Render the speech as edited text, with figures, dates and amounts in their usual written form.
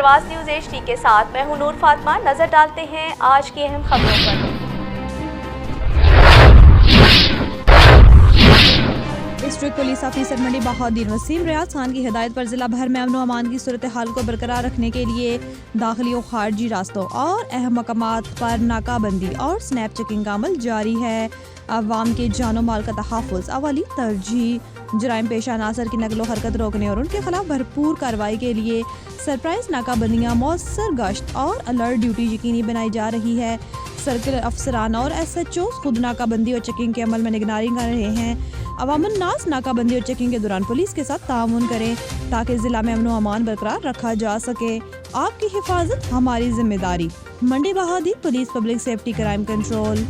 प्रवास news HD के साथ मैं हूं नूर फातिमा। नजर डालते हैं आज की अहम खबरों पर। डिस्ट्रिक्ट पुलिस ऑफिसर मंडी बहाउद्दीन वसीम रियाज खान की हिदायत पर जिला भर में अमन व अमान की सूरत हाल को बरकरार रखने के लिए दाखिली और खारजी रास्तों और अहम मकामात पर नाकाबंदी और स्नैप चेकिंग का अमल जारी है। अवाम के जानो माल का तहफ़्फ़ुज़ अवली तरजीह। जराइम पेशा अनासर की नकलो हरकत रोकने और उनके खिलाफ भरपूर कार्रवाई के लिए सरप्राइज नाकाबंदियाँ, मौसर गश्त और अलर्ट ड्यूटी यकीनी बनाई जा रही है। सर्किल अफसरान और SHO खुद नाकाबंदी और चेकिंग के अमल में निगरानी कर रहे हैं। अवामुन नास नाकाबंदी और चेकिंग के दौरान पुलिस के साथ ताउन करें ताकि जिला में अमन व अमान बरकरार रखा जा सके। आपकी हिफाजत हमारी जिम्मेदारी। Mandi Bahauddin police, public safety, crime control.